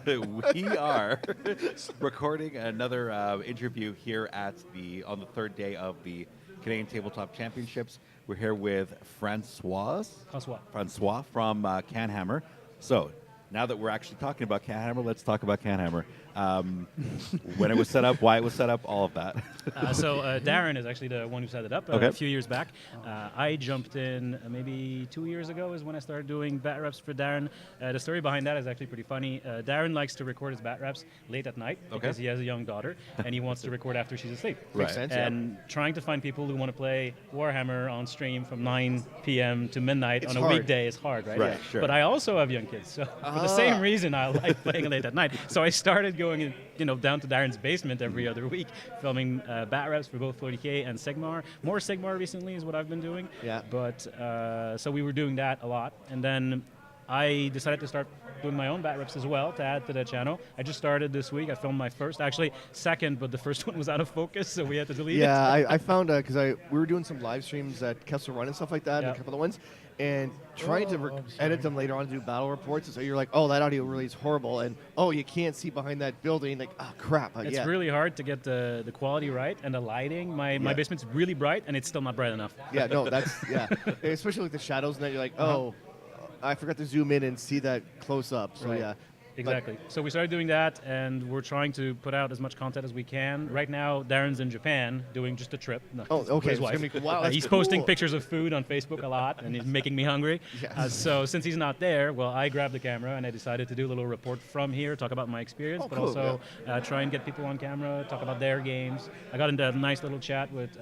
We are recording another interview here on the third day of the Canadian Tabletop Championships. We're here with Francois from CanHammer. So now that we're actually talking about CanHammer, let's talk about CanHammer. When it was set up, why it was set up, all of that. So Darren is actually the one who set it up a few years back. I jumped in maybe 2 years ago is when I started doing bat reps for Darren. The story behind that is actually pretty funny. Darren likes to record his bat reps late at night because he has a young daughter and he wants to record after she's asleep. Right. Makes sense, And trying to find people who want to play Warhammer on stream from 9 p.m. to midnight It's on a hard. weekday is hard, right? Right, sure. But I also have young kids, so for the same reason I like playing late at night. So I started going down to Darren's basement every other week, filming bat reps for both 40K and Sigmar. More Sigmar recently is what I've been doing. Yeah. But so we were doing that a lot, and then I decided to start doing my own bat reps as well to add to the channel. I just started this week. I filmed my second, but the first one was out of focus, so we had to delete it. Yeah, I found because we were doing some live streams at Kessel Run and stuff like that, and a couple of ones, and trying to edit them later on to do battle reports. And so you're like, oh, that audio really is horrible, and oh, you can't see behind that building. Like, oh crap. It's really hard to get the quality right and the lighting. My basement's really bright, and it's still not bright enough. Yeah, no, that's especially like the shadows, and then you're like, oh. I forgot to zoom in and see that close up. So Right. yeah. Exactly. So we started doing that, and we're trying to put out as much content as we can. Right now, Darren's in Japan doing just a trip. No, Oh, okay. with his It's wife. gonna be cool. Wow, that's he's cool. posting pictures of food on Facebook a lot, and he's making me hungry. Yes. So since he's not there, well, I grabbed the camera, and I decided to do a little report from here, talk about my experience, but cool, also try and get people on camera, talk about their games. I got into a nice little chat with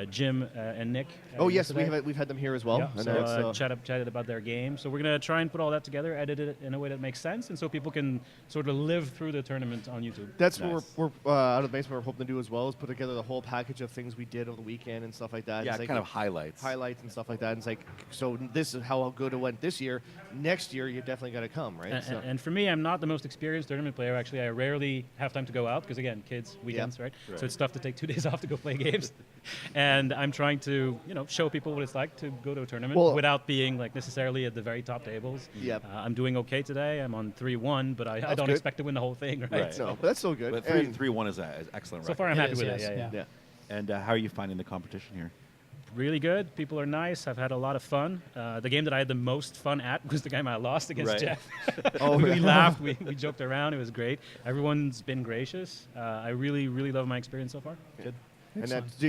Jim and Nick. Oh yes, yesterday. we've had them here as well. Yeah, And so that's, chatted about their game. So we're going to try and put all that together, edit it in a way that makes sense, and so people can sort of live through the tournament on YouTube. That's Nice. what we're out of the basement. We're hoping to do as well is put together the whole package of things we did over the weekend and stuff like that. Yeah, It's like kind of highlights. and stuff like that. And it's like, so this is how good it went this year. Next year, you definitely got to come, right? And for me, I'm not the most experienced tournament player. Actually, I rarely have time to go out because, again, kids, weekends, right? So it's tough to take 2 days off to go play games. And I'm trying to, show people what it's like to go to a tournament without being like necessarily at the very top tables. Yep. I'm doing okay today. I'm on 3-1, but I don't good. expect to win the whole thing, right? Right. No, but that's still good. But And- 3-1 is excellent. So record. far, I'm happy is, with yes, it. Yeah. yeah. And how are you finding the competition here? Really good. People are nice. I've had a lot of fun. The game that I had the most fun at was the game I lost against Right. Jeff. Oh, we yeah. laughed. We joked around. It was great. Everyone's been gracious. I really, really love my experience so far. Good. And that, so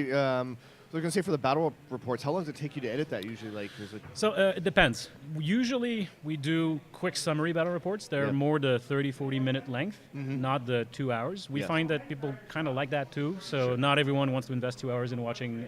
I was going to say for the battle reports, how long does it take you to edit that usually? Like, is it So it depends. Usually we do quick summary battle reports. They're Yeah. more the 30, 40-minute length, not the 2 hours. We Yes. find that people kind of like that too. So not everyone wants to invest 2 hours in watching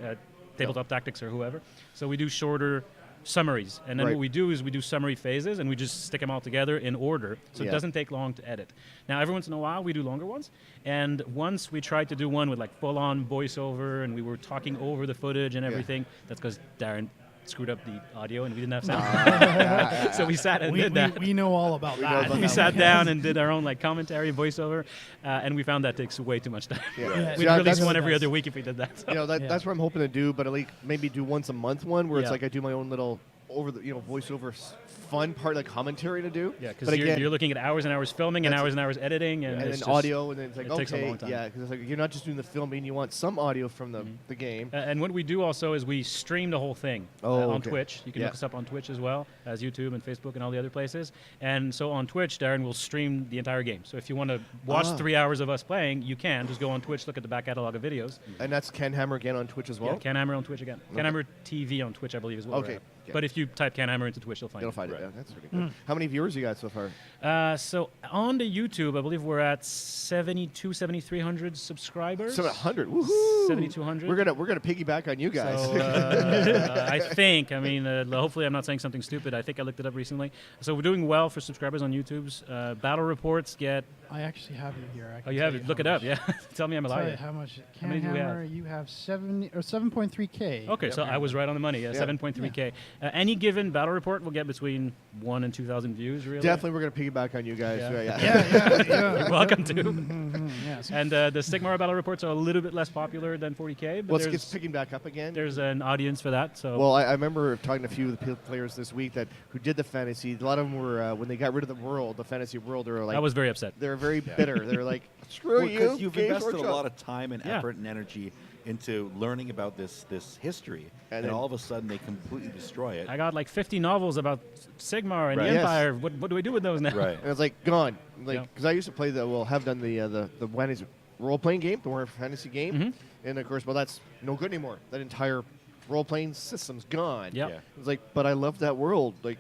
Tabletop Tactics or whoever. So we do shorter summaries. And then Right. what we do is we do summary phases and we just stick them all together in order. So Yeah. it doesn't take long to edit. Now, every once in a while we do longer ones. And once we tried to do one with like full-on voiceover and we were talking over the footage and everything. That's because Darren screwed up the audio and we didn't have sound. So we sat and did that. We know all about that. We sat down and did our own like commentary, voiceover, and we found that takes way too much time. Yeah. Yeah. We'd Yeah, release that's- one every other week if we did that. that's what I'm hoping to do, but at least maybe do once a month one where it's Yeah. like I do my own little voiceover fun part of the commentary to do. Yeah, But because again, you're looking at hours and hours filming and That's hours editing, and and it's then just, audio, and then it's like, it takes a okay, long time. yeah, because it's like you're not just doing the filming, you want some audio from the game. And what we do also is we stream the whole thing Oh, on okay. Twitch. You can Yeah. look us up on Twitch as well as YouTube and Facebook and all the other places. And so on Twitch, Darren will stream the entire game. So if you want to watch 3 hours of us playing, you can. Just go on Twitch, look at the back catalog of videos. And that's CanHammer again on Twitch as well. Yeah, CanHammer on Twitch again. CanHammer TV on Twitch, I believe, is what we're Okay, at. yeah. But if you type CanHammer into Twitch, you'll find You'll it. find it. Yeah, that's pretty good. How many viewers you got so far? So on the YouTube, I believe we're at 7,300 subscribers. 700. Woohoo! 7,200. We're gonna piggyback on you guys. So, I think, hopefully I'm not saying something stupid. I think I looked it up recently. So we're doing well for subscribers on YouTube's. Battle reports get I actually have it here. Oh, you have it. Look it up. Yeah. Tell me I'm a Tell you liar. how much How many do we have? CanHammer, you have 7.3K. Okay, so I was right on the money. 7.3K. Any given battle report will get between 1 and 2,000 views. Really. Definitely, we're gonna piggyback on you guys. Yeah. You're welcome to. Yes. And the Sigmar battle reports are a little bit less popular than 40K, but Well, it's picking back up again. there's an audience for that. So Well, I remember talking to a few of the players this week who did the fantasy. A lot of them were when they got rid of the fantasy world. They were like, I was very upset. They're very bitter. They're like, screw you. Because you've Games invested Workshop. a lot of time and effort and energy into learning about this history, and then all of a sudden they completely destroy it. I got like 50 novels about Sigmar and Right. the Yes. Empire. What do we do with those now? Right. And it's like gone. Like Yeah. because I used to play have done the fantasy role playing game, the Warhammer Fantasy game, Mhm. and of course, well, that's no good anymore. That entire role playing system's gone. Yep. Yeah. It's like, but I love that world. Like,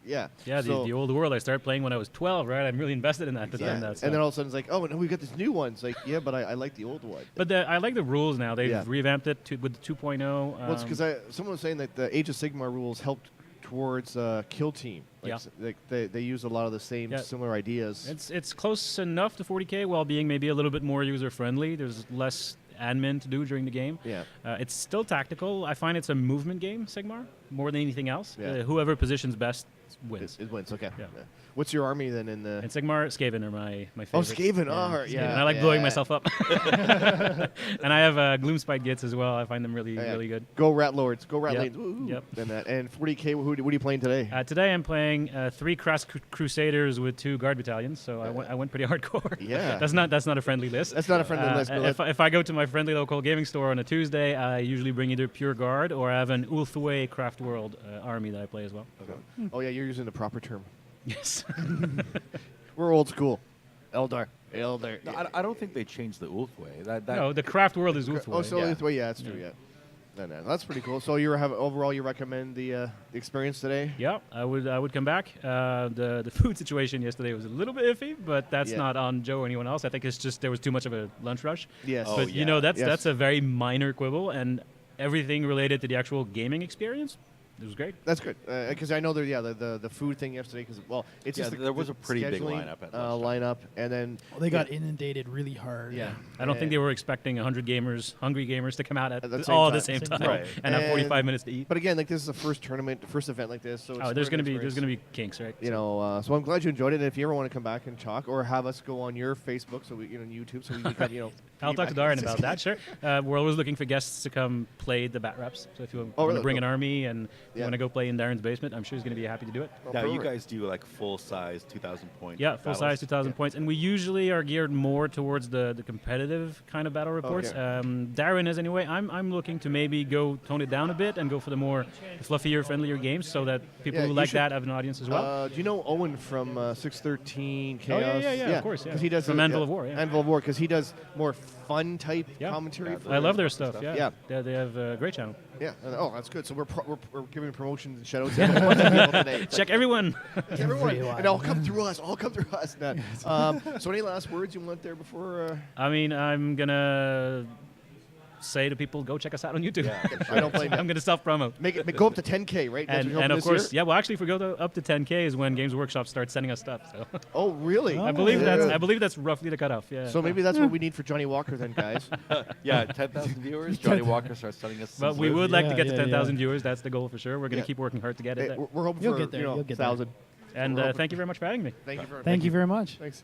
yeah. Yeah, So- the old world. I started playing when I was 12, right? I'm really invested in that. Yeah. And, And then all of a sudden it's like, oh, and we got this new one. It's like, yeah, but I like the old one. but I like the rules now. They've Yeah. revamped it with the 2.0. Well, it's because someone was saying that the Age of Sigmar rules helped towards Kill Team. Like, they use a lot of the same Yeah. similar ideas. It's close enough to 40K while being maybe a little bit more user friendly. There's less admin to do during the game. Yeah. It's still tactical. I find it's a movement game, Sigmar, more than anything else. Yeah. Whoever positions best wins. It wins. Okay. Yeah. What's your army then in the? And Sigmar, Skaven are my favorite. Oh, Skaven. Yeah, Oh, yeah. And I like blowing yeah. myself up. And I have Gloomspite Gits as well. I find them really, Yeah. really good. Go Rat Lords. Go Rat Yep. Lanes. Woo-hoo. Yep. And 40K. What are you playing today? Today I'm playing 3 Crass Crusaders with 2 Guard Battalions, so I went pretty hardcore. Yeah. That's not a friendly list. That's not a friendly list. But If I go to my friendly local gaming store on a Tuesday, I usually bring either Pure Guard or I have an Ulthwé Craft World army that I play as well. oh yeah, you're using the proper term. Yes. We're old school. Eldar. No, I don't think they changed the Ulthwé. That No, the Craft World is Ulthwé. Oh, so yeah. yeah, that's true. Yeah. No, that's pretty cool. So overall, you recommend the experience today? Yeah, I would come back. The food situation yesterday was a little bit iffy, but that's Yeah. not on Joe or anyone else. I think it's just there was too much of a lunch rush. Yes. Oh, But yeah. that's Yes. a very minor quibble, and everything related to the actual gaming experience, it was great. That's good because I know the food thing yesterday because it's Yeah, just there was the a pretty big scheduling, lineup at lunchtime. lineup and then They got inundated really hard. yeah. I don't think they were expecting 100 hungry gamers to come out At the same all at the time. same time Right. and have And- 45 minutes to eat. But again, like this is the first event like this, so it's There's learning gonna be experience. kinks, right? You know, so I'm glad you enjoyed it. And if you ever want to come back and talk, or have us go on your Facebook, so we YouTube, so we can I'll talk to Darren about that. Sure. We're always looking for guests to come play the Bat Reps. So if you want really? to bring an army and you Yeah. want to go play in Darren's basement, I'm sure he's going to be happy to do it. Now you perfect. guys do like full size 2,000 point. Yeah, full size 2,000 points, and we usually are geared more towards the competitive kind of battle reports. Okay. Darren is anyway. I'm looking to maybe go tone it down a bit and go for the more fluffier, friendlier games, so that people Yeah, who you like should- that have an audience as well. Do you know Owen from 613 Oh, Chaos? yeah, of course, yeah. Because he does From Anvil of War, yeah. Anvil of War, because he does more fun type Yeah. commentary. I love their stuff. Yeah, Yeah. They have a great channel. Yeah. Oh, that's good. So we're giving promotions and shout outs to a bunch of people today. Check everyone. Everyone, Everyone. and all come through us. All come through us. No. So any last words you want there before? I mean, I'm gonna say to people, go check us out on YouTube. I don't blame you. I'm gonna self-promote. Go up to 10K, right? That's what you're And hoping of this course, year? yeah. Well, actually, if we go up to 10K is when Games Workshop starts sending us stuff. So Oh, really? I believe Yeah. that's roughly the cutoff. Yeah. So maybe that's what we need for Johnny Walker then, guys. Yeah, 10,000 viewers. Johnny Walker starts sending us. But some we loot. would like to Yeah, get to yeah, 10,000 viewers. That's the goal for sure. We're going to Yeah. keep working hard to get Hey, it. we're hoping You'll for get there, you'll get there. 1,000. And we're hoping- thank you very much for having me. Thank you for. Thank you very much. Thanks.